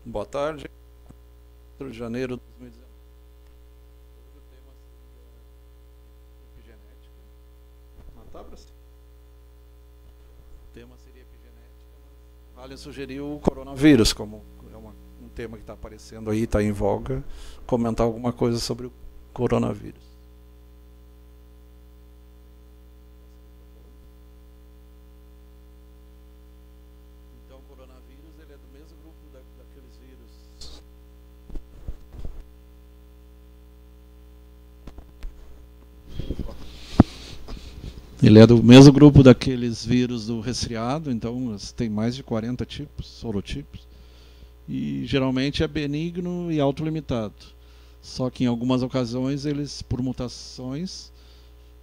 Boa tarde. 4 de janeiro de 2019. O tema seria epigenética. Não tá para si. O tema seria epigenética, mas vale sugerir o coronavírus, como é um tema que está aparecendo aí, está em voga, comentar alguma coisa sobre o coronavírus. Então, o coronavírus ele é do mesmo grupo daqueles vírus. Ele é do mesmo grupo daqueles vírus do resfriado, então tem mais de 40 tipos, sorotipos, e geralmente é benigno e autolimitado. Só que em algumas ocasiões eles, por mutações,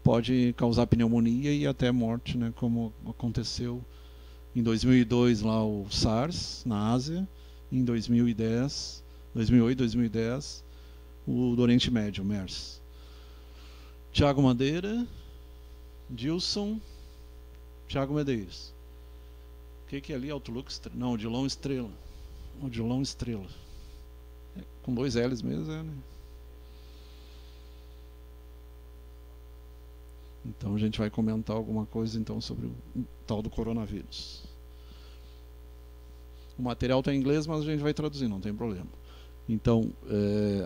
pode causar pneumonia e até morte, né, como aconteceu em 2002 lá o SARS na Ásia, em 2010, 2008, 2010, o do Oriente Médio, o MERS. Tiago Madeira, Dilson, Thiago Medeiros. O que é ali? Outlook? Não, Odilon Estrela. Odilon Estrela. É, com 2 L's mesmo, né? Então a gente vai comentar alguma coisa então sobre o tal do coronavírus. O material está em inglês, mas a gente vai traduzir, não tem problema. Então,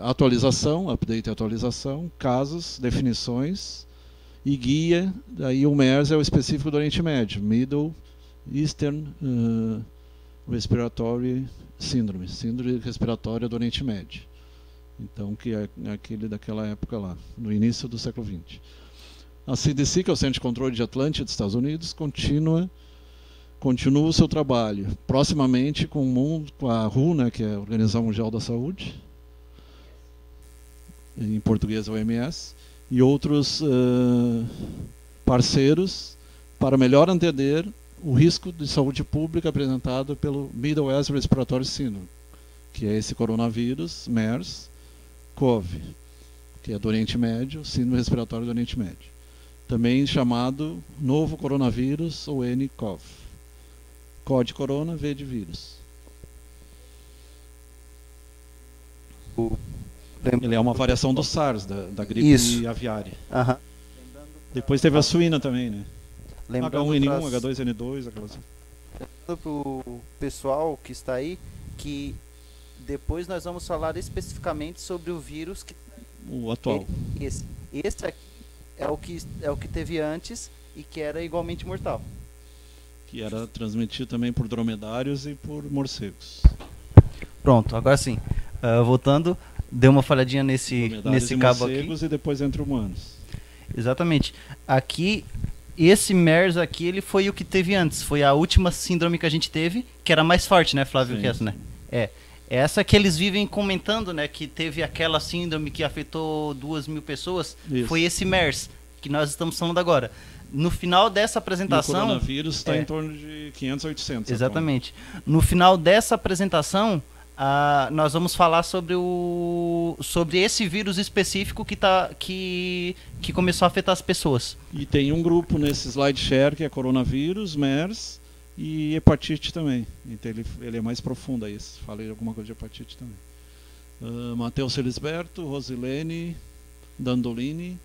atualização, update e atualização, casos, definições e guia. Daí o MERS é o específico do Oriente Médio, Middle Eastern Respiratory Syndrome, síndrome respiratória do Oriente Médio. Então, que é aquele daquela época lá, no início do século XX. A CDC, que é o Centro de Controle de Atlântica dos Estados Unidos, continua o seu trabalho, proximamente com a WHO, né, que é a Organização Mundial da Saúde, em português a OMS, e outros parceiros, para melhor entender o risco de saúde pública apresentado pelo Middle East Respiratory Syndrome, que é esse coronavírus, MERS-CoV, que é do Oriente Médio, síndrome respiratória do Oriente Médio. Também chamado novo coronavírus ou nCoV. CO de corona, V de vírus. Ele é uma variação do SARS, da gripe aviária. Uhum. Depois teve a suína também, né? Lembrando H1N1, H2N2, aquelas. Lembrando para o pessoal que está aí que depois nós vamos falar especificamente sobre o vírus que o atual. Esse aqui é o que teve antes e que era igualmente mortal. Que era transmitido também por dromedários e por morcegos. Pronto, agora sim. Voltando, deu uma falhadinha nesse cabo aqui. E depois entre humanos. Exatamente. Aqui, esse MERS aqui, ele foi o que teve antes. Foi a última síndrome que a gente teve, que era mais forte, né, Flávio? Que essa, né? É. Essa que eles vivem comentando, né, que teve aquela síndrome que afetou 2.000 pessoas. Isso. Foi esse MERS, que nós estamos falando agora. No final dessa apresentação... E o coronavírus está em torno de 500, 800. Exatamente. No final dessa apresentação, nós vamos falar sobre esse vírus específico que começou a afetar as pessoas. E tem um grupo nesse SlideShare que é coronavírus, MERS e hepatite também. Então ele é mais profundo aí. Falei alguma coisa de hepatite também. Matheus Felisberto, Rosilene, Dandolini,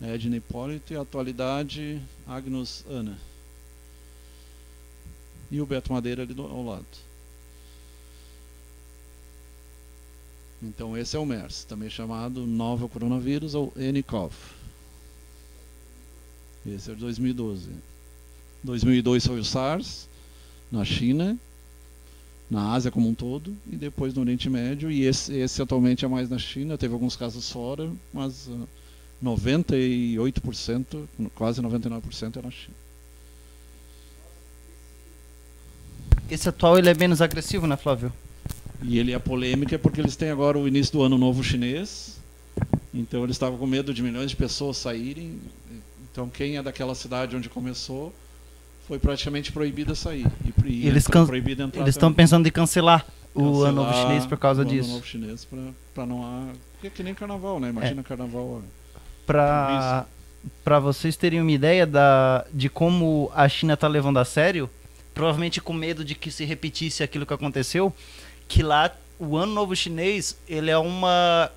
Edna Hipólito e atualidade Agnus Ana. E o Beto Madeira ali ao lado. Então esse é o MERS, também chamado novo coronavírus ou nCoV. Esse é de 2012. 2002 foi o SARS, na China, na Ásia como um todo, e depois no Oriente Médio. E esse atualmente é mais na China, teve alguns casos fora, mas 98%, quase 99% é na China. Esse atual ele é menos agressivo, né, Flávio? E ele é polêmica porque eles têm agora o início do ano novo chinês. Então eles estavam com medo de milhões de pessoas saírem. Então quem é daquela cidade onde começou foi praticamente proibido a sair. E eles estão pensando em cancelar o ano novo chinês por causa disso. O ano novo chinês para não... Porque é que nem carnaval, né? Imagina carnaval... Para vocês terem uma ideia de como a China está levando a sério, provavelmente com medo de que se repetisse aquilo que aconteceu, que lá o Ano Novo Chinês, ele é uma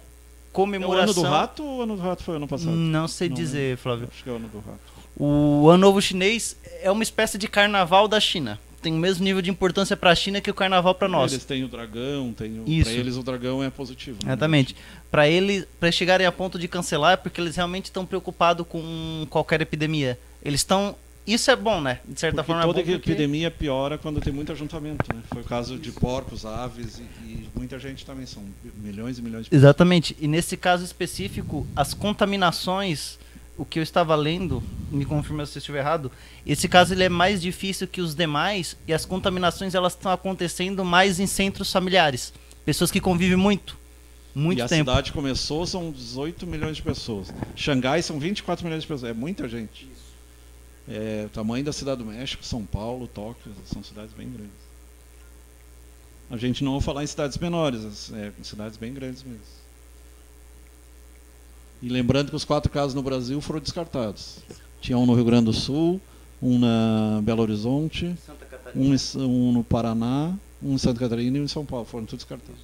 comemoração... É o Ano do Rato ou o Ano do Rato foi ano passado? Não sei dizer, Flávio. Acho que é o Ano do Rato. O Ano Novo Chinês é uma espécie de carnaval da China. Tem o mesmo nível de importância para a China que o carnaval para nós. Eles têm o dragão, para eles o dragão é positivo. Né? Exatamente. Para eles chegarem a ponto de cancelar é porque eles realmente estão preocupados com qualquer epidemia. Eles estão... Isso é bom, né? De certa forma toda é bom epidemia piora quando tem muito ajuntamento, né? Foi o caso de porcos, aves e muita gente também, são milhões e milhões de pessoas. Exatamente. E nesse caso específico, as contaminações, o que eu estava lendo, me confirma se eu estiver errado, esse caso ele é mais difícil que os demais e as contaminações elas estão acontecendo mais em centros familiares. Pessoas que convivem muito tempo. E a cidade começou, são 18 milhões de pessoas. Xangai são 24 milhões de pessoas, é muita gente. É o tamanho da Cidade do México, São Paulo, Tóquio, são cidades bem grandes. A gente não vai falar em cidades menores, em cidades bem grandes mesmo. E lembrando que os 4 casos no Brasil foram descartados. Tinha um no Rio Grande do Sul, um na Belo Horizonte, um no Paraná, um em Santa Catarina e um em São Paulo. Foram todos descartados.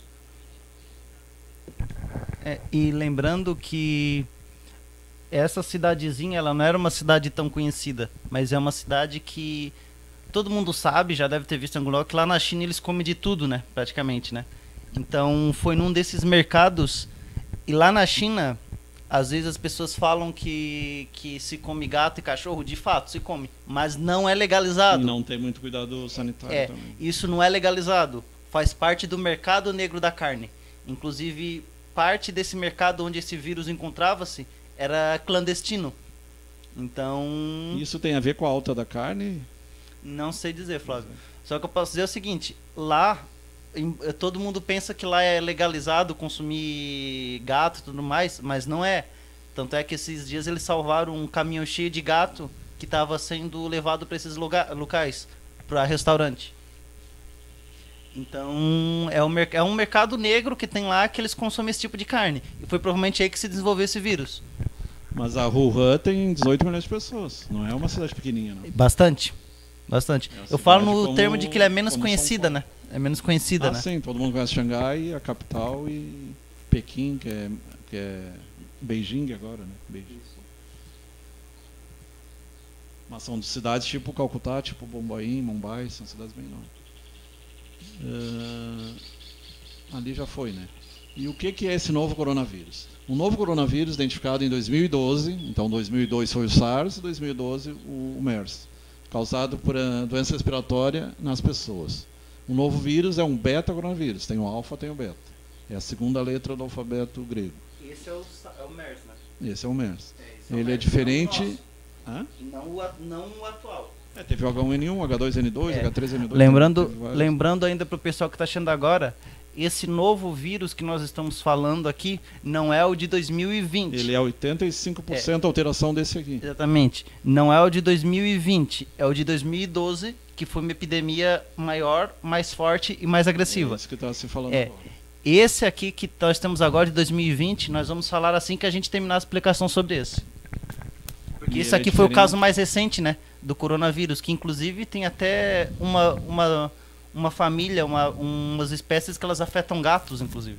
E lembrando que essa cidadezinha, ela não era uma cidade tão conhecida, mas é uma cidade que todo mundo sabe, já deve ter visto em algum lugar, que lá na China eles comem de tudo, né? Praticamente, né? Então foi num desses mercados, e lá na China, às vezes as pessoas falam que se come gato e cachorro, de fato se come, mas não é legalizado. E não tem muito cuidado sanitário também. Isso não é legalizado, faz parte do mercado negro da carne. Inclusive, parte desse mercado onde esse vírus encontrava-se era clandestino. Então... Isso tem a ver com a alta da carne? Não sei dizer, Flávio. Só que eu posso dizer o seguinte, lá, todo mundo pensa que lá é legalizado consumir gato e tudo mais, mas não é. Tanto é que esses dias eles salvaram um caminhão cheio de gato que estava sendo levado para esses locais, para restaurante. Então, é um mercado negro que tem lá que eles consomem esse tipo de carne. E foi provavelmente aí que se desenvolveu esse vírus. Mas a Wuhan tem 18 milhões de pessoas. Não é uma cidade pequenininha, não. Bastante. Eu falo no como, termo de que ela é menos conhecida, né? É menos conhecida, né? Sim. Todo mundo conhece Xangai, a capital, e Pequim, que é Beijing agora, né? Beijing. Mas são cidades tipo Calcutá, tipo Bombaim, Mumbai, são cidades bem enormes. Ali já foi, né? E o que é esse novo coronavírus? Um novo coronavírus identificado em 2012, então 2002 foi o SARS, 2012 o MERS, causado por doença respiratória nas pessoas. O novo vírus é um beta-coronavírus, tem o alfa, tem o beta. É a segunda letra do alfabeto grego. Esse é o MERS, né? Esse é o MERS. Ele é diferente... Não o atual. Teve o H1N1, H2N2, H3N2. Lembrando ainda para o pessoal que está achando agora, esse novo vírus que nós estamos falando aqui não é o de 2020. Ele é 85% alteração desse aqui. Exatamente. Não é o de 2020, é o de 2012, que foi uma epidemia maior, mais forte e mais agressiva. É isso que está se falando agora. Esse aqui que nós temos agora de 2020, nós vamos falar assim que a gente terminar a explicação sobre esse. Porque esse aqui foi o caso mais recente, né, do coronavírus, que inclusive tem até uma família, umas espécies que elas afetam gatos, inclusive.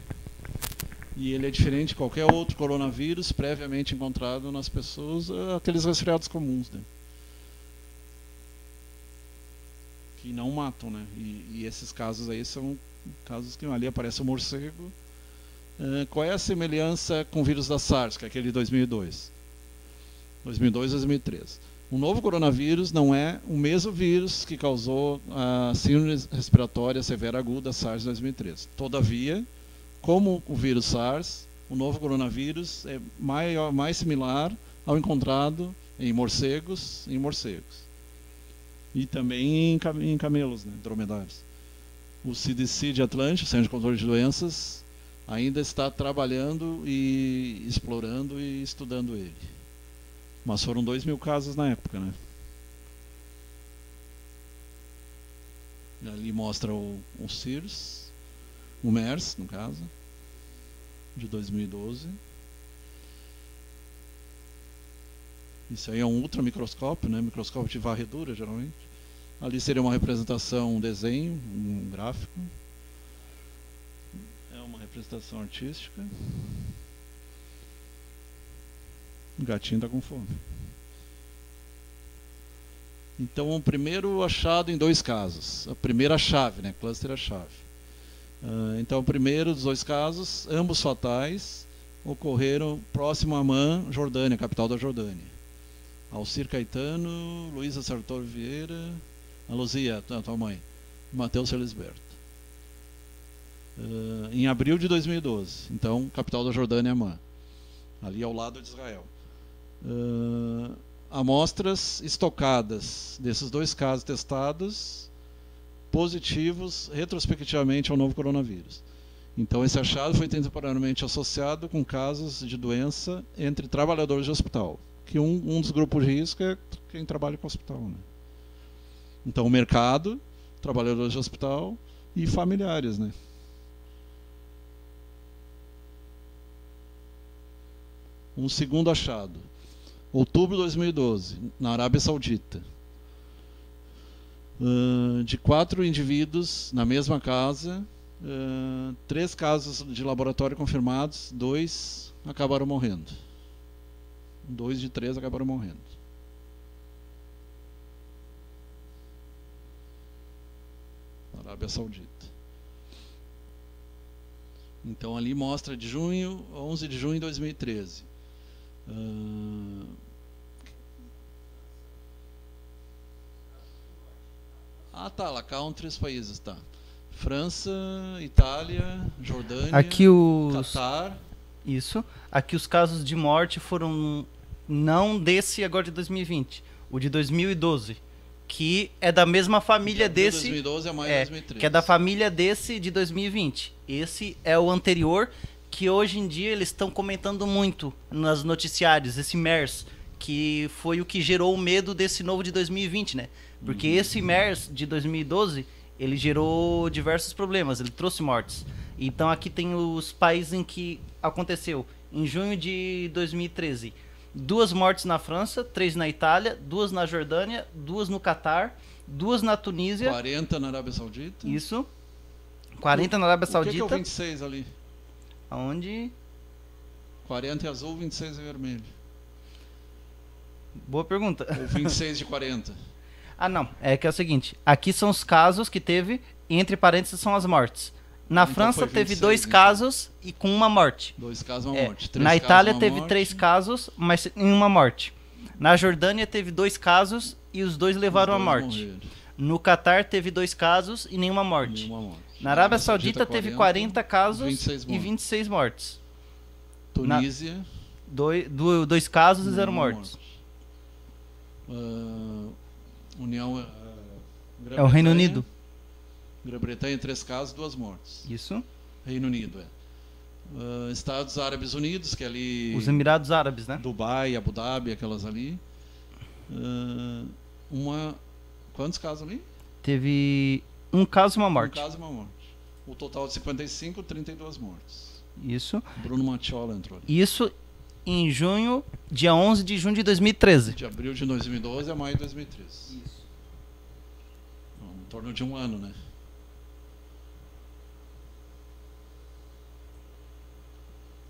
E ele é diferente de qualquer outro coronavírus previamente encontrado nas pessoas, aqueles resfriados comuns, né? Que não matam, né? E esses casos aí são casos que ali aparece o morcego. Qual é a semelhança com o vírus da SARS, que é aquele de 2002? 2002 e 2003. O novo coronavírus não é o mesmo vírus que causou a síndrome respiratória severa aguda SARS 2003. Todavia, como o vírus SARS, o novo coronavírus é mais similar ao encontrado em morcegos e também em camelos, né, dromedários. O CDC de Atlanta, o Centro de Controle de Doenças, ainda está trabalhando e explorando e estudando ele. Mas foram 2.000 casos na época, né? Ali mostra o SARS, o MERS, no caso, de 2012. Isso aí é um ultramicroscópio, né? Microscópio de varredura, geralmente. Ali seria uma representação, um desenho, um gráfico. É uma representação artística. O gatinho está com fome. Então, o primeiro achado em 2 casos. A primeira chave, né? Cluster é a chave. Então, o primeiro dos 2 casos, ambos fatais, ocorreram próximo a Amman, Jordânia, capital da Jordânia. Alcir Caetano, Luísa Sartor Vieira, a Luzia, a tua mãe, Matheus Felisberto. Em abril de 2012. Então, capital da Jordânia é Amman, ali ao lado de Israel. Amostras estocadas desses 2 casos testados, positivos retrospectivamente ao novo coronavírus. Então, esse achado foi temporariamente associado com casos de doença entre trabalhadores de hospital, que um dos grupos de risco é quem trabalha com hospital, né? Então, o mercado, trabalhadores de hospital e familiares, né? Um segundo achado. Outubro de 2012, na Arábia Saudita. De 4 indivíduos na mesma casa, 3 casos de laboratório confirmados, 2 acabaram morrendo. 2 de 3 acabaram morrendo. Arábia Saudita. Então ali mostra de 11 de junho de 2013. Tá, lá cá 3 países, tá. França, Itália, Jordânia, aqui Catar. Isso. Aqui os casos de morte foram não desse agora de 2020, o de 2012, que é da mesma família desse. 2012 é mais 2013. Que é da família desse de 2020. Esse é o anterior, que hoje em dia eles estão comentando muito nos noticiários, esse MERS, que foi o que gerou o medo desse novo de 2020, né? Porque esse MERS de 2012, ele gerou diversos problemas, ele trouxe mortes. Então aqui tem os países em que aconteceu. Em junho de 2013, 2 mortes na França, 3 na Itália, 2 na Jordânia, 2 no Catar, 2 na Tunísia. 40 na Arábia Saudita. Isso. 40 na Arábia Saudita. O que é o 26 ali? Aonde? 40 é azul, 26 é vermelho. Boa pergunta. Ou 26 de 40. Não. É que é o seguinte. Aqui são os casos que teve, entre parênteses são as mortes. Na Então França 26, teve 2 então. casos e com uma morte. 2 casos, uma morte. 3 Na casos, Itália uma teve morte. 3 casos, mas nenhuma morte. Na Jordânia teve 2 casos e os 2 levaram Os à dois morte. morreram. No Catar teve 2 casos e nenhuma morte. Nenhuma morte. Na Arábia Saudita teve 40 casos 26 e mortes. 26 mortes. Tunísia. 2 casos e 0 mortes. União. É o Reino Unido. Grã-Bretanha, 3 casos, 2 mortes. Isso. Reino Unido, Estados Árabes Unidos, que é ali. Os Emirados Árabes, né? Dubai, Abu Dhabi, aquelas ali. Quantos casos ali? Teve 1 caso e uma morte. 1 caso e uma morte. O total de 55, 32 mortes. Isso. Bruno Macciola entrou ali. Isso em junho, dia 11 de junho de 2013. De abril de 2012 a maio de 2013. Isso. Em torno de 1 ano, né?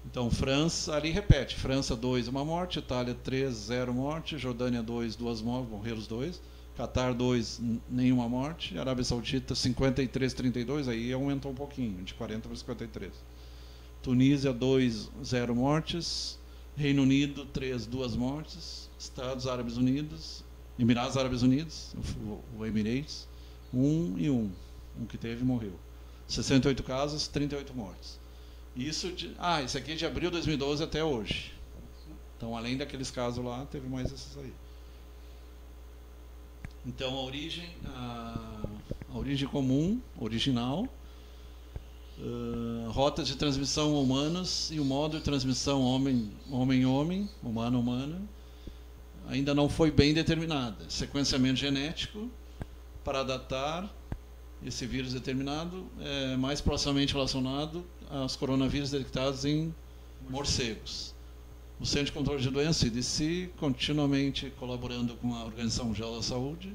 Então, França, ali repete. França 2, 1 morte. Itália 3, 0 morte. Jordânia 2, 2 mortes, morreram os 2. Catar 2, nenhuma morte. Arábia Saudita 53, 32, aí aumentou um pouquinho, de 40 para 53. Tunísia 2, 0 mortes. Reino Unido 3, 2 mortes. Estados Árabes Unidos, Emirados Árabes Unidos, o Emirates, 1 e 1. Um que teve morreu. 68 casos, 38 mortes. Isso esse aqui é de abril de 2012 até hoje. Então, além daqueles casos lá, teve mais esses aí. Então, a origem comum, original, rotas de transmissão humanas e o modo de transmissão homem-homem, humano-humana, ainda não foi bem determinada. Sequenciamento genético para datar esse vírus determinado é mais proximamente relacionado aos coronavírus detectados em morcegos. O Centro de Controle de Doenças, CDC, continuamente colaborando com a Organização Mundial da Saúde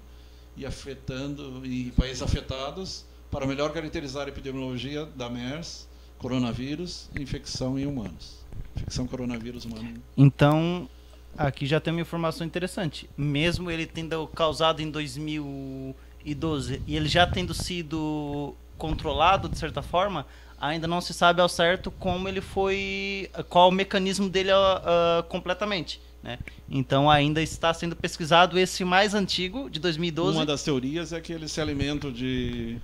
e países afetados para melhor caracterizar a epidemiologia da MERS, coronavírus e infecção em humanos. Infecção coronavírus humano. Então, aqui já tem uma informação interessante. Mesmo ele tendo causado em 2012 e ele já tendo sido controlado de certa forma, ainda não se sabe ao certo como ele foi, qual o mecanismo dele completamente, né? Então ainda está sendo pesquisado esse mais antigo, de 2012. Uma das teorias é que ele se alimenta de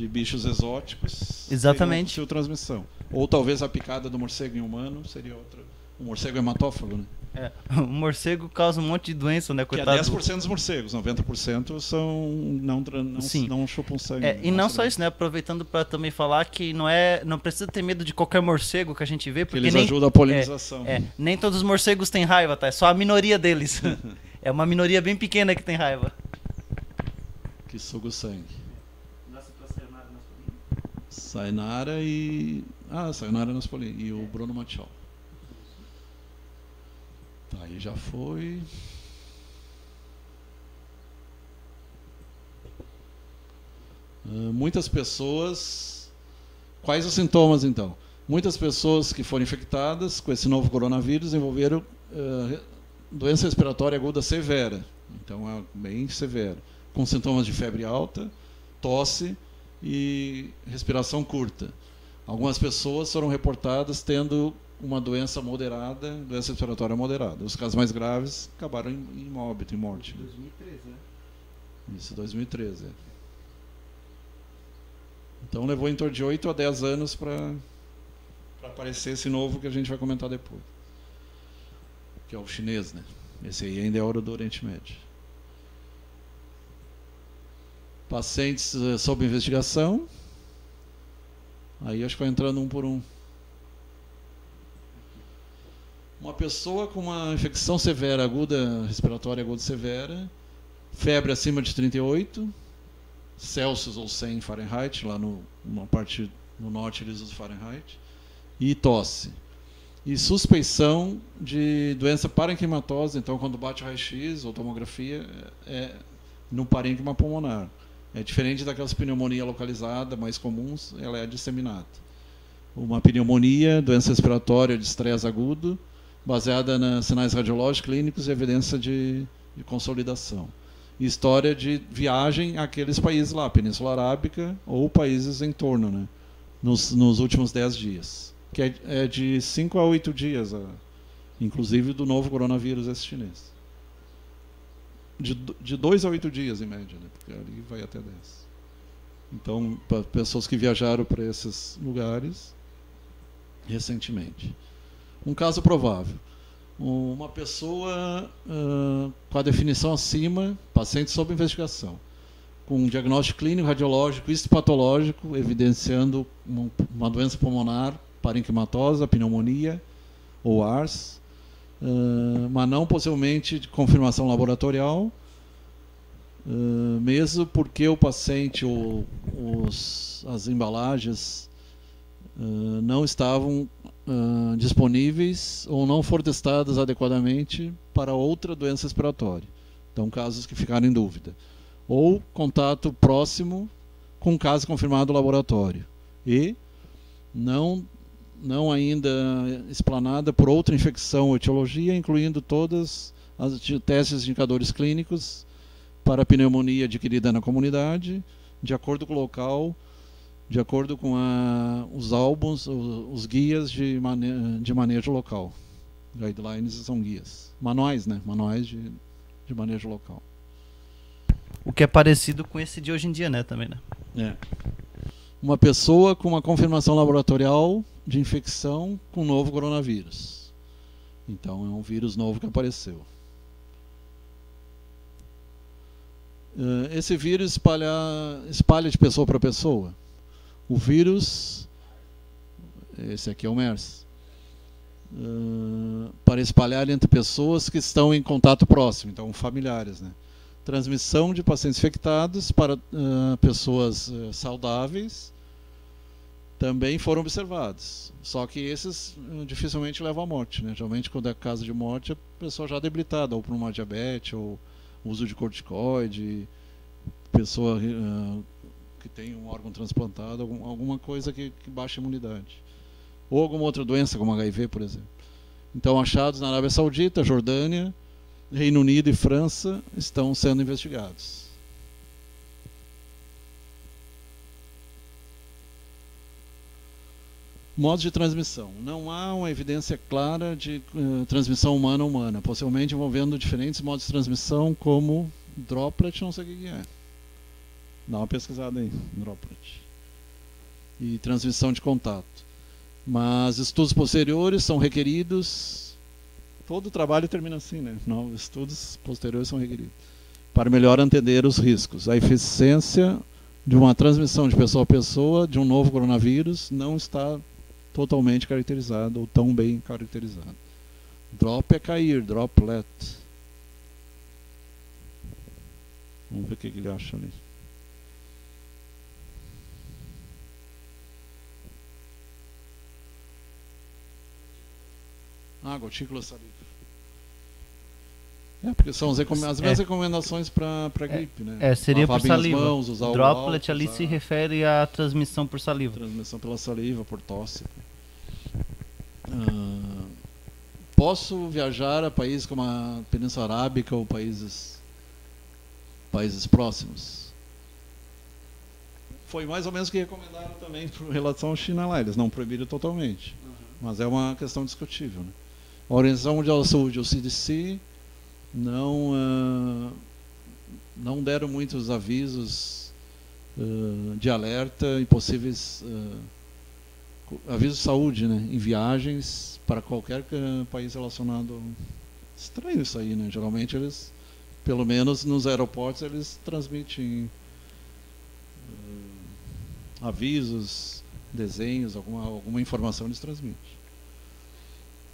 bichos exóticos. Exatamente. Seria transmissão. Ou talvez a picada do morcego em humano seria outra. O morcego é hematófago, né? O morcego causa um monte de doença, né? Coitado. Que é 10% dos morcegos, 90% não chupam sangue. E não só isso, né? Aproveitando para também falar que não precisa ter medo de qualquer morcego que a gente vê, porque eles ajudam a polinização. Nem todos os morcegos têm raiva, tá? É só a minoria deles. É uma minoria bem pequena que tem raiva. Que suga o sangue. Nossa, pra Sayonara e... Sayonara Naspolini. E o Bruno Machado. Tá, aí já foi. Muitas pessoas. Quais os sintomas então? Muitas pessoas que foram infectadas com esse novo coronavírus desenvolveram doença respiratória aguda severa. Então é bem severa. Com sintomas de febre alta, tosse e respiração curta. Algumas pessoas foram reportadas tendo uma doença moderada, doença respiratória moderada. Os casos mais graves acabaram em óbito, em morte. 2013, né? Isso, 2013. Então levou em torno de 8 a 10 anos para aparecer esse novo que a gente vai comentar depois. Que é o chinês, né? Esse aí ainda é ouro do Oriente Médio. Pacientes sob investigação. Aí acho que vai entrando um por um. Uma pessoa com uma infecção severa aguda, respiratória aguda severa, febre acima de 38 Celsius ou 100 Fahrenheit, lá numa parte no norte eles usam Fahrenheit, e tosse. E suspeição de doença parenquimatosa, então quando bate o raio-x ou tomografia, é no parênquima pulmonar. É diferente daquelas pneumonia localizada mais comuns, ela é disseminada. Uma pneumonia, doença respiratória de estresse agudo, baseada nos sinais radiológicos, clínicos e evidência de consolidação. E história de viagem àqueles países lá, Península Arábica ou países em torno, né, nos últimos 10 dias. Que é de 5 a 8 dias, inclusive do novo coronavírus esse chinês. De 2 a 8 dias, em média, né, porque ali vai até 10. Então, para pessoas que viajaram para esses lugares recentemente. Um caso provável. Uma pessoa com a definição acima, paciente sob investigação, com um diagnóstico clínico, radiológico, histopatológico, evidenciando uma doença pulmonar, parenquimatosa, pneumonia ou ARS, mas não possivelmente de confirmação laboratorial, mesmo porque o paciente ou as embalagens não estavam disponíveis ou não foram testadas adequadamente para outra doença respiratória. Então, casos que ficaram em dúvida. Ou contato próximo com caso confirmado no laboratório. E não ainda explanada por outra infecção ou etiologia, incluindo todas as testes de indicadores clínicos para pneumonia adquirida na comunidade, de acordo com o local, de acordo com os álbuns, os guias de manejo local. Guidelines são guias. Manuais, né? Manuais de manejo local. O que é parecido com esse de hoje em dia, né? Também, né? É. Uma pessoa com uma confirmação laboratorial de infecção com o novo coronavírus. Então, é um vírus novo que apareceu. Esse vírus espalha de pessoa para pessoa. O vírus, esse aqui é o MERS, para espalhar entre pessoas que estão em contato próximo, então familiares, né? Transmissão de pacientes infectados para pessoas saudáveis também foram observados. Só que esses dificilmente levam à morte, né? Geralmente, quando é caso de morte, a pessoa já debilitada, ou por uma diabetes, ou uso de corticoide, pessoa que tem um órgão transplantado, alguma coisa que baixa a imunidade. Ou alguma outra doença, como HIV, por exemplo. Então, achados na Arábia Saudita, Jordânia, Reino Unido e França estão sendo investigados. Modos de transmissão. Não há uma evidência clara de transmissão humana-humana, possivelmente envolvendo diferentes modos de transmissão, como droplet, não sei o que é. Dá uma pesquisada aí, droplet. E transmissão de contato. Mas estudos posteriores são requeridos. Todo o trabalho termina assim, né? Novos estudos posteriores são requeridos para melhor entender os riscos. A eficiência de uma transmissão de pessoa a pessoa de um novo coronavírus não está totalmente caracterizado ou tão bem caracterizado. Drop é cair, droplet. Vamos ver o que ele acha ali. Gotícula saliva. Porque são as mesmas recomendações para gripe, né? Seria por saliva. Mãos, usar droplet ali se refere à transmissão por saliva. Transmissão pela saliva, por tosse. Posso viajar a países como a Península Arábica ou países próximos? Foi mais ou menos o que recomendaram também em relação à China lá. Eles não proibiram totalmente. Mas é uma questão discutível, né? A Organização Mundial da Saúde, o CDC, não deram muitos avisos de alerta e possíveis avisos de saúde, né, em viagens para qualquer país relacionado. Estranho isso aí, né? Geralmente eles, pelo menos nos aeroportos, eles transmitem avisos, desenhos, alguma informação eles transmitem.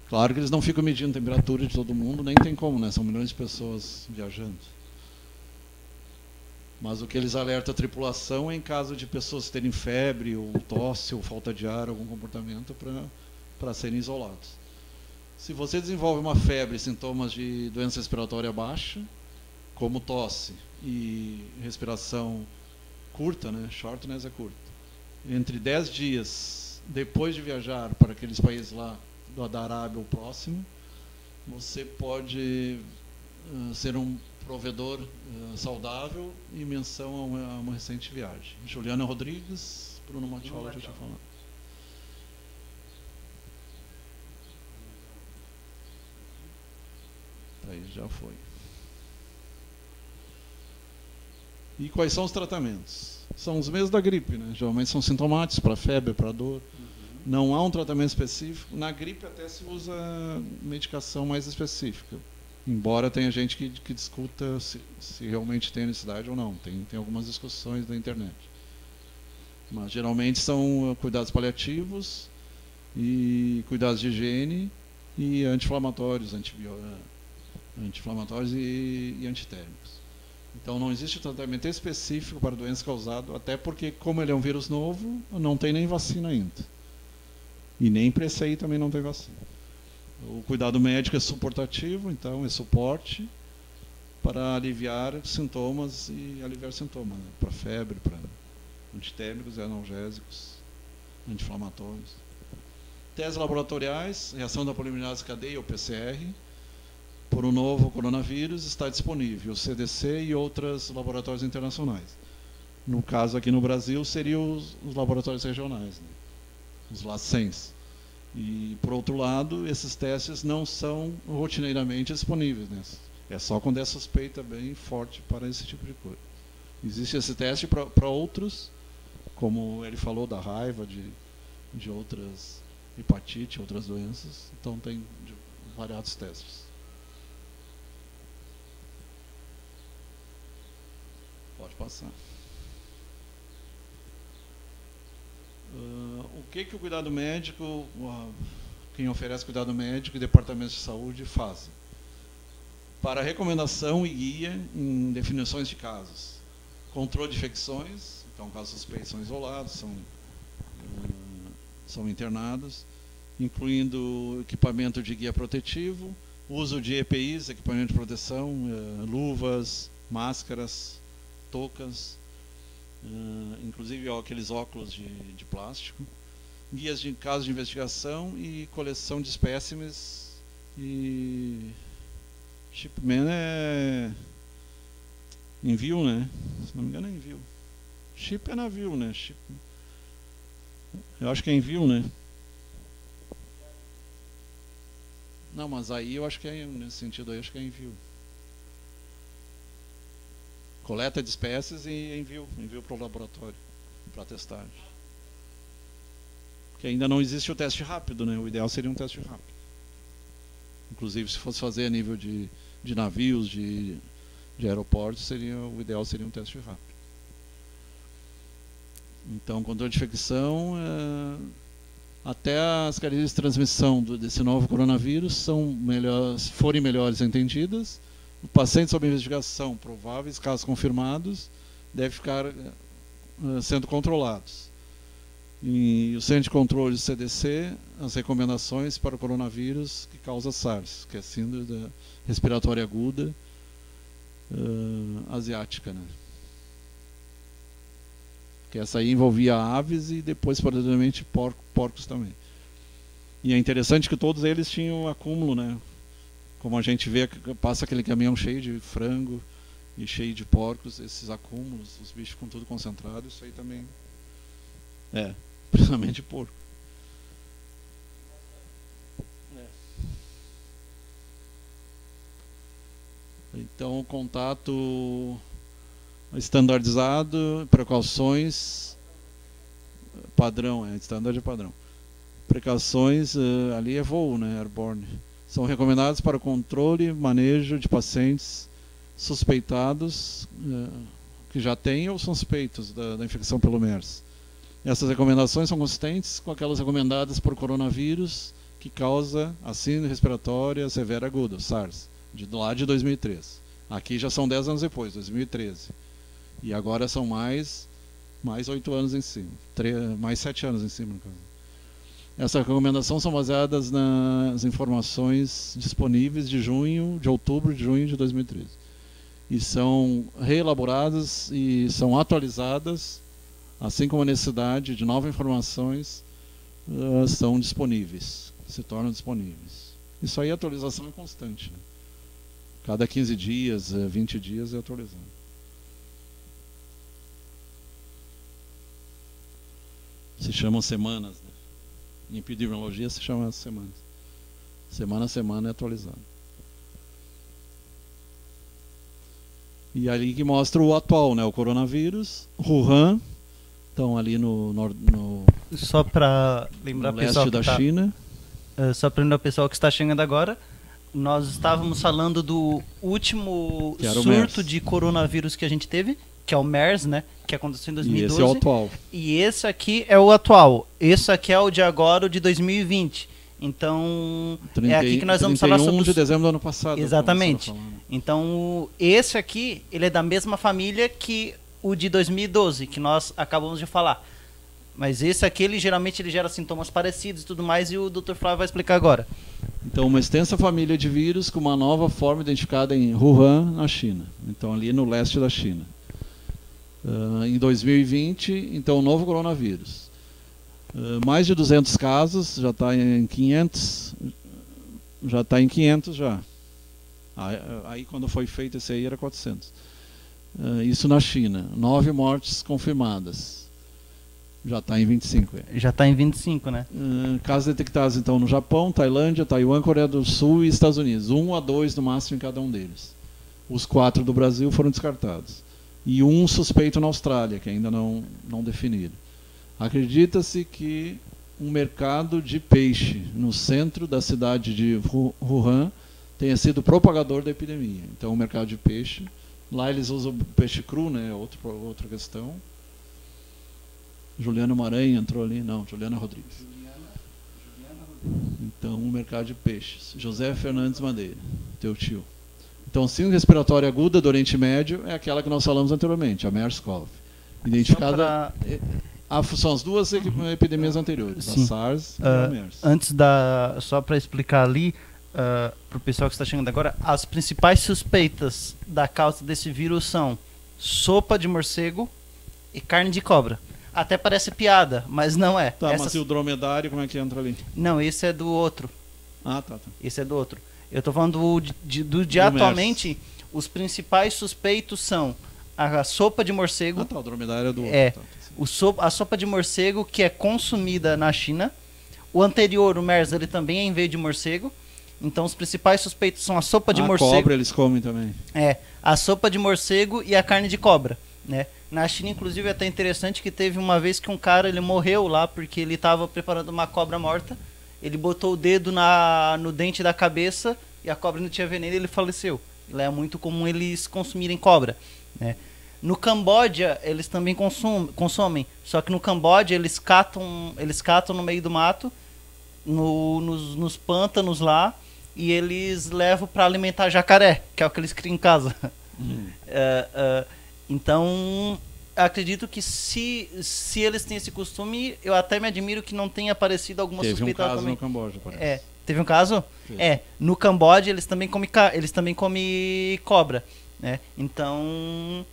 Claro que eles não ficam medindo a temperatura de todo mundo, nem tem como, né? São milhões de pessoas viajando. Mas o que eles alertam a tripulação é em caso de pessoas terem febre, ou tosse, ou falta de ar, algum comportamento para serem isolados. Se você desenvolve uma febre e sintomas de doença respiratória baixa, como tosse e respiração curta, né? Shortness é curta. Entre 10 dias depois de viajar para aqueles países lá, da Arábia ou próximo, você pode ser um provedor saudável e menção a uma recente viagem. Juliana Rodrigues, Bruno Matiola já tinha falado. Aí já foi. E quais são os tratamentos? São os mesmos da gripe, né? Geralmente são sintomáticos para febre, para dor. Não há um tratamento específico. Na gripe até se usa medicação mais específica. Embora tenha gente que discuta se realmente tem necessidade ou não. Tem algumas discussões na internet. Mas geralmente são cuidados paliativos e cuidados de higiene e anti-inflamatórios, anti-inflamatórios e antitérmicos. Então não existe tratamento específico para doença causada, até porque, como ele é um vírus novo, não tem nem vacina ainda. E nem para esse aí também não tem vacina. O cuidado médico é suportativo, então é suporte para aliviar sintomas e aliviar sintomas, né? Para febre, para antitérmicos e analgésicos, anti-inflamatórios. Testes laboratoriais, reação da polimerase cadeia, ou PCR, por um novo coronavírus, está disponível, o CDC e outros laboratórios internacionais. No caso aqui no Brasil, seriam os laboratórios regionais, né? Os LACENS. E, por outro lado, esses testes não são rotineiramente disponíveis, né? É só quando é suspeita bem forte para esse tipo de coisa. Existe esse teste para outros, como ele falou da raiva, de outras hepatite, outras doenças. Então tem variados testes. Pode passar. O que o cuidado médico, quem oferece cuidado médico e departamentos de saúde fazem? Para recomendação e guia em definições de casos. Controle de infecções, então casos suspeitos são isolados, são internados, incluindo equipamento de guia protetivo, uso de EPIs, equipamento de proteção, luvas, máscaras, toucas, inclusive aqueles óculos de plástico, guias de casos de investigação e coleção de espécimes. E shipment é envio, né? Se não me engano é envio. Ship é navio, né? Eu acho que é envio, né? Não, mas aí eu acho que é, nesse sentido aí, acho que é envio. Coleta de espécies e envio para o laboratório, para testagem. Porque ainda não existe o teste rápido, né? O ideal seria um teste rápido. Inclusive, se fosse fazer a nível de navios, de aeroportos, o ideal seria um teste rápido. Então, controle de infecção, até as características de transmissão desse novo coronavírus forem melhores entendidas, o paciente sob investigação, prováveis casos confirmados, deve ficar sendo controlados. E o Centro de Controle do CDC, as recomendações para o coronavírus que causa SARS, que é a síndrome respiratória aguda asiática, né? Que essa aí envolvia aves e depois, posteriormente, porcos também. E é interessante que todos eles tinham acúmulo, né? Como a gente vê, passa aquele caminhão cheio de frango e cheio de porcos, esses acúmulos, os bichos com tudo concentrado, isso aí também principalmente porco. Então, contato estandardizado, precauções, padrão, standard é padrão. Precauções, ali é voo, né, airborne. São recomendados para o controle e manejo de pacientes suspeitados, que já têm ou são suspeitos da infecção pelo MERS. Essas recomendações são consistentes com aquelas recomendadas por coronavírus que causa a síndrome respiratória severa aguda, SARS, lá de 2003. Aqui já são 10 anos depois, 2013. E agora são mais 8 anos em cima, mais 7 anos em cima, no caso. Essas recomendações são baseadas nas informações disponíveis de outubro de junho de 2013. E são reelaboradas e são atualizadas, assim como a necessidade de novas informações são disponíveis, se tornam disponíveis. Isso aí, a atualização é constante, né? Cada 15 dias, 20 dias é atualizado. Se chamam semanas, né? Em epidemiologia se chama semanas. Semana a semana é atualizado. E ali que mostra o atual, né? O coronavírus, Wuhan, estão ali no só para lembrar no leste da China. Só para lembrar o pessoal que está chegando agora, nós estávamos falando do último surto de coronavírus que a gente teve, que é o MERS, né? Que aconteceu em 2012. E esse é o atual. E esse aqui é o atual. Esse aqui é o de agora, o de 2020. Então, é aqui que nós vamos falar sobre... 31 de dezembro do ano passado. Exatamente. Então, esse aqui, ele é da mesma família que o de 2012, que nós acabamos de falar. Mas esse aqui, ele geralmente gera sintomas parecidos e tudo mais, e o Dr. Flávio vai explicar agora. Então, uma extensa família de vírus com uma nova forma identificada em Wuhan, na China. Então, ali no leste da China. Em 2020, então, o novo coronavírus. Mais de 200 casos, já está em 500. Já está em 500 já. Aí, quando foi feito esse aí, era 400. Isso na China. 9 mortes confirmadas. Já está em 25. Já está em 25, né? Casos detectados, então, no Japão, Tailândia, Taiwan, Coreia do Sul e Estados Unidos. 1 a 2 no máximo em cada um deles. Os 4 do Brasil foram descartados. E 1 suspeito na Austrália, que ainda não definiram. Acredita-se que um mercado de peixe no centro da cidade de Wuhan tenha sido propagador da epidemia. Então, o mercado de peixe, lá eles usam peixe cru, né? Outra questão. Juliana Maranhão entrou ali, não, Juliana Rodrigues. Então, o mercado de peixes. José Fernandes Madeira, teu tio. Então, síndrome respiratória aguda do Oriente Médio é aquela que nós falamos anteriormente, a MERS-CoV. Identificada... são as duas epidemias anteriores, sim. A SARS e a MERS. Só para explicar ali, para o pessoal que está chegando agora, as principais suspeitas da causa desse vírus são sopa de morcego e carne de cobra. Até parece piada, mas não é. Tá, mas e o dromedário, como é que entra ali? Não, esse é do outro. Ah, tá. Esse é do outro. Eu tô falando do de atualmente, os principais suspeitos são a sopa de morcego. Ah, tá, o dromedário é do outro. É, Tá. a sopa de morcego que é consumida na China. O anterior, o MERS, ele também é em vez de morcego. Então os principais suspeitos são a sopa de morcego. A cobra eles comem também. É, a sopa de morcego e a carne de cobra, né? Na China, inclusive, é até interessante que teve uma vez que um cara, ele morreu lá porque ele estava preparando uma cobra morta. Ele botou o dedo no dente da cabeça e a cobra não tinha veneno e ele faleceu. Lá é muito comum eles consumirem cobra, né? No Camboja, eles também consomem. Só que no Camboja, eles catam no meio do mato, nos pântanos lá, e eles levam para alimentar jacaré, que é o que eles criam em casa. Então, acredito que se eles têm esse costume, eu até me admiro que não tenha aparecido alguma suspeita também. Teve um caso no Camboja, parece. Teve um caso? Teve. No Camboja eles também comem cobra, né? Então,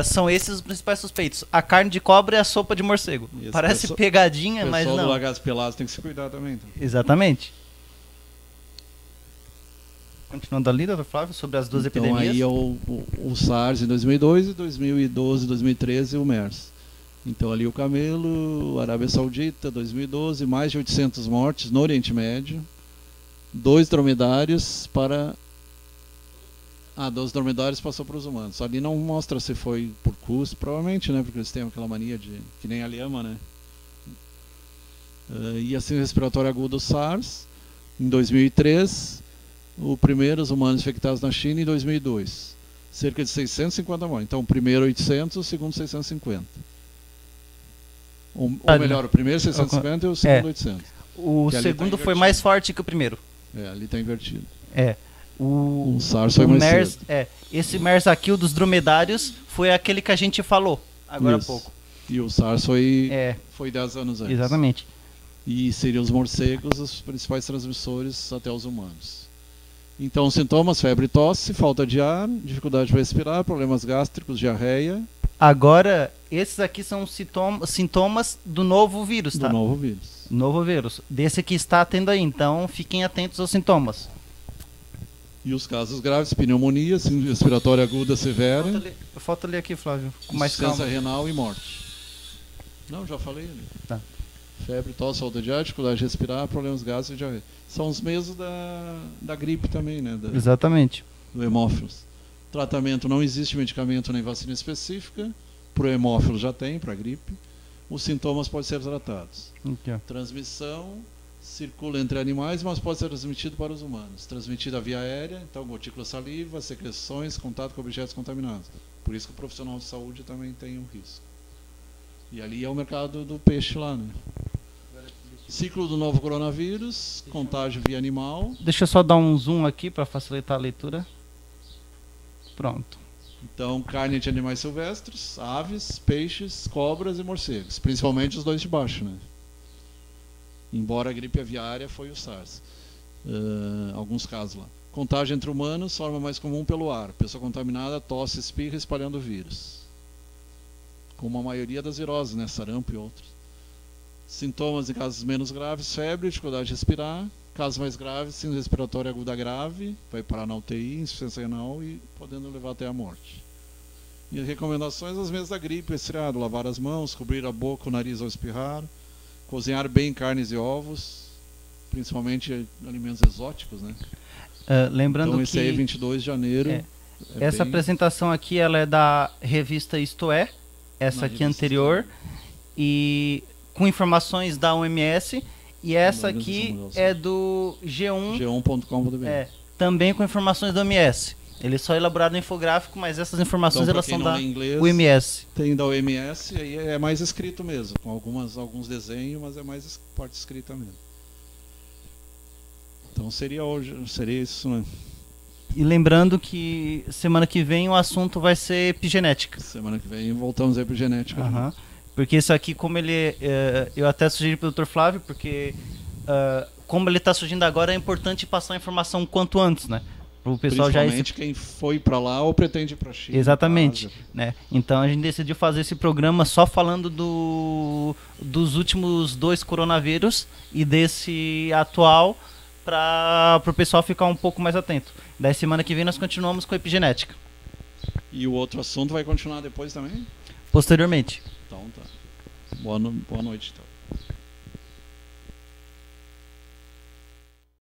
são esses os principais suspeitos. A carne de cobra e a sopa de morcego. Parece pegadinha, mas não. O pessoal do Lagartos Pelados tem que se cuidar também. Então. Exatamente. Continuando ali, doutor Flávio, sobre as duas epidemias. Então aí é o SARS em 2002, 2012, 2013 o MERS. Então ali o camelo, Arábia Saudita, 2012, mais de 800 mortes no Oriente Médio, 2 dromedários para... 2 dromedários passou para os humanos. Ali não mostra se foi por custo, provavelmente, né? Porque eles têm aquela mania de... que nem a lhama, né? E assim, respiratório agudo SARS, em 2003... O primeiro, os humanos infectados na China, em 2002. Cerca de 650 mortes. Então, o primeiro 800, o segundo 650. Ou melhor, o primeiro 650 e o segundo 800. O segundo foi mais forte que o primeiro. Ali está invertido. O SARS foi mais MERS, cedo. Esse MERS aqui, o dos dromedários, foi aquele que a gente falou agora há pouco. E o SARS foi 10 anos antes. Exatamente. E seriam os morcegos os principais transmissores até os humanos. Então, sintomas: febre e tosse, falta de ar, dificuldade para respirar, problemas gástricos, diarreia. Agora, esses aqui são sintomas do novo vírus, tá? Do novo vírus. Novo vírus. Desse que está tendo aí. Então, fiquem atentos aos sintomas. E os casos graves: pneumonia, síndrome respiratória aguda severa. Falta ler aqui, Flávio, com mais calma. Insuficiência renal e morte. Não, já falei ali. Tá. Febre, tosse, falta de ar, dificuldade de respirar, problemas gástricos e diarreia. São os mesmos da gripe também, né? Exatamente. Do hemófilos. Tratamento: não existe medicamento nem vacina específica. Para o hemófilo já tem, para a gripe. Os sintomas podem ser tratados. Transmissão: circula entre animais, mas pode ser transmitido para os humanos. Transmitida via aérea, então gotícula saliva, secreções, contato com objetos contaminados. Por isso que o profissional de saúde também tem um risco. E ali é o mercado do peixe lá, né? Ciclo do novo coronavírus, contágio via animal. Deixa eu só dar um zoom aqui para facilitar a leitura. Pronto. Então, carne de animais silvestres, aves, peixes, cobras e morcegos. Principalmente os dois de baixo, né? Embora a gripe aviária foi o SARS. Alguns casos lá. Contágio entre humanos, forma mais comum pelo ar. Pessoa contaminada, tosse, espirra, espalhando o vírus. Como a maioria das viroses, né? Sarampo e outros. Sintomas em casos menos graves: febre, dificuldade de respirar. Casos mais graves: síndrome respiratória aguda grave, vai parar na UTI, insuficiência renal e podendo levar até a morte. E as recomendações: as mesmas da gripe, resfriado: lavar as mãos, cobrir a boca, o nariz ao espirrar, cozinhar bem carnes e ovos, principalmente alimentos exóticos, né? Lembrando então, esse que aí é 22 de janeiro. Essa apresentação aqui ela é da revista Isto É, essa aqui anterior, e com informações da OMS, e essa aqui é do G1.com.br. Também com informações da OMS. Ele só elaborado no infográfico, mas essas informações então, elas são da inglês, OMS. Tem da OMS, e aí é mais escrito mesmo, com alguns desenhos, mas é mais parte escrita mesmo. Então seria isso, né? E lembrando que semana que vem o assunto vai ser epigenética. Semana que vem voltamos à epigenética. Porque isso aqui, como ele... eu até sugeri para o Dr. Flávio, porque como ele está surgindo agora, é importante passar a informação quanto antes, né? o pessoal já... Principalmente quem foi para lá ou pretende ir para a China. Exatamente, né? Então a gente decidiu fazer esse programa só falando dos últimos 2 coronavírus e desse atual, para o pessoal ficar um pouco mais atento. Daí semana que vem nós continuamos com a epigenética. E o outro assunto vai continuar depois também? Posteriormente. Então tá. Boa noite, então.